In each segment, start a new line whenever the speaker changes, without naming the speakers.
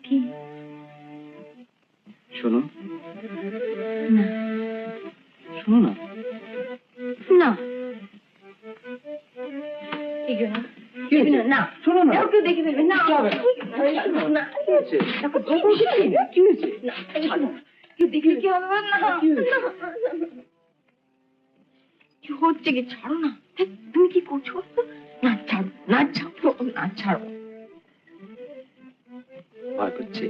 কি
শোনো
না
শোনো না
না ঠিক না না
শোনো না
কেউ দেখে ফেলবে না না
কি হয়েছে
কেউ দেখলে কি হবে না কি হচ্ছে কি ছাড়ো না তুমি কি করছো না ছাড়ো না ছাড়ো না ছাড়ো
ভয় করছে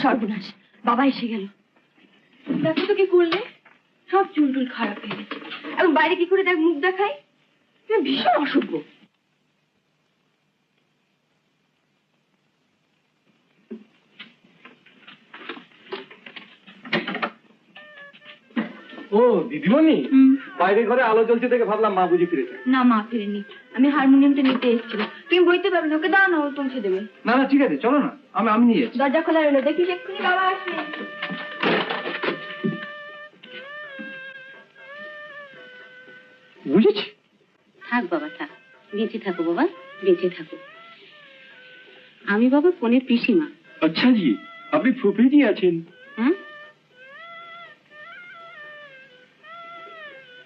সর্বনাশ বাবা এসে গেল দেখো তো কি করলে সব চুল টুল খারাপ হয়ে গেছে এবং বাইরে কি করে দেখ মুখ দেখাই তুমি ভীষণ অসভ্য
ও দিদিমণি বাইরে ঘরে আলো জ্বলছে দেখে ভাবলাম মা বুঝি ফিরেছে
না মা ফিরেনি আমি হারমোনিয়ামটা নিতে এসেছিলাম তুমি বইতে পারবে না ওকে দাও না ও পৌঁছে দেবে
না না ঠিক আছে চলো না আমি নিয়ে যাচ্ছি
দরজা খোলা রইলো দেখি এক্ষুনি বাবা আসবে
বুঝেছি
থাক বাবা থাক বেঁচে থাকো বাবা বেঁচে থাকো আমি বাবা ফোনের পিসিমা
আচ্ছা জি আপনি ফুফে জি আছেন
হ্যাঁ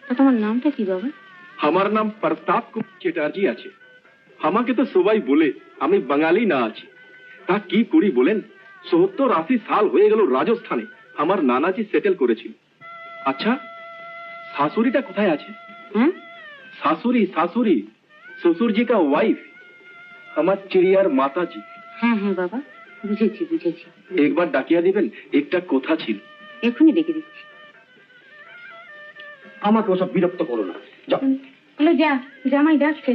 তা তোমার নামটা কি বাবা
আমার নাম প্রতাপ চ্যাটার্জি আছে আমাকে তো সবাই বলে আমি বাঙালি না আছি তা কি করি বলেন 70-80 সাল হয়ে গেল রাজস্থানে আমার নানাজি সেটেল করেছিল আচ্ছা শাশুড়িটা কোথায় আছে
হ্যাঁ
শাশুড়ি শাশুড়ি শ্বশুরজি কা ওয়াইফ আমার চিড়িয়ার মাতাজি
হ্যাঁ হ্যাঁ বাবা বুঝেছি বুঝেছি
একবার ডাকিয়া দিবেন একটা কথা ছিল
এক্ষুনি ডেকে দিচ্ছি
আমাকে ওসব বিরক্ত করো না যাও
হলো যা জামাই ডাকছে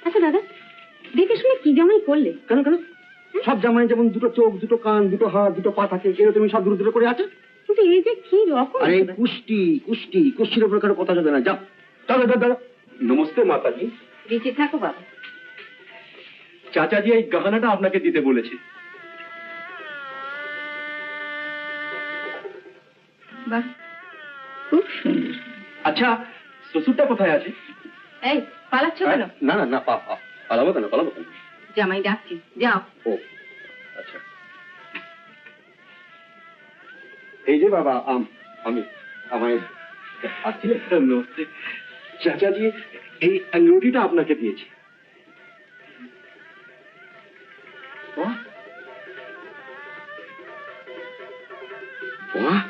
আচ্ছা দাদা দেখে শুনে কি জামাই করলে
কেন কেন সব জামাই যেমন দুটো চোখ দুটো কান দুটো হাত দুটো পা থাকে এর তুমি সব দুটো দুটো করে আছে
কিন্তু এই যে কি রকম
আরে কুষ্টি কুষ্টি কুষ্টির উপর কারো কথা যাবে না যাও দাদা দাদা
নমস্তে মাতাজি
বেঁচে থাকো বাবা
চাচাজি এই গহনাটা আপনাকে দিতে বলেছে
বাহ খুব সুন্দর
আচ্ছা শ্বশুরটা কোথায় আছে
এই পালাচ্ছ কেন
না না না পালাবো কেন
জামাই ডাকছি যাও
ও আচ্ছা এই যে বাবা আমি আমায় আসছিলেন
নমস্তে চাচাজি এই আঙ্গুঠিটা আপনাকে দিয়েছি
वाह वाह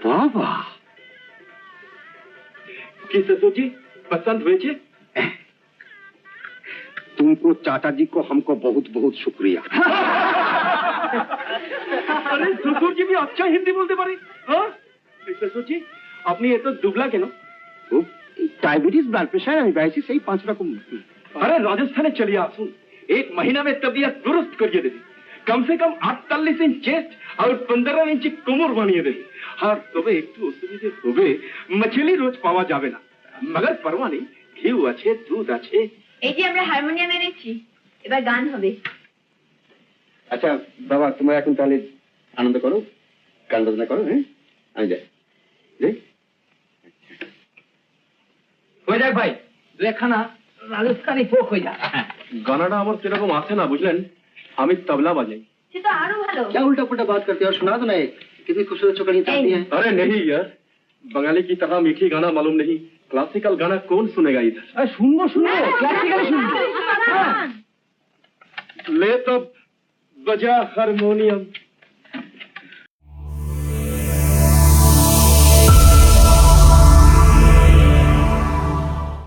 वाह वाह
कि ससुर जी पसंद हुए थे
तुमको चाचा जी को हमको बहुत बहुत शुक्रिया
अरे ससुर जी भी अच्छा हिंदी बोलते पारे हाँ ससुर जी आपने ये तो दुबला के ना
डायबिटीज ब्लड प्रेशर है वैसे सही 5 रकम
अरे राजस्थान चलिए आप सुन 1 महीना में तबीयत दुरुस्त करिए देती कम से कम 48 इंच चेस्ट और 15 इंच कोमर बनिए देती और तबे একটু অসুবিধে হবে মছলি রোজ পাওয়া যাবে না মগর পরোয়া নেই ঘিউ আছে দুধ আছে
এই যে আমরা হারমোনিয়াম এনেছি এবার গান হবে
अच्छा बाबा তোমরা এখন তাহলে আনন্দ করো গান বাজনা করো হ্যাঁ আমি যাই যাই
হয়ে যাক ভাই দুখানা রাজস্থানি ফোক হয়ে যাক গানাটা আমার সেরকম আসে না বুঝলেন আমি তবলা বাজাই
সে তো আরো ভালো
क्या उल्टा पुल्टा बात करते हो सुना दो ना एक कितनी खूबसूरत छोकरी चाहती है
अरे नहीं यार बंगाली की तरह मीठी गाना मालूम नहीं क्लासिकल गाना कौन सुनेगा इधर
सुनो सुनो क्लासिकल सुनो
ले तब बजा हारमोनियम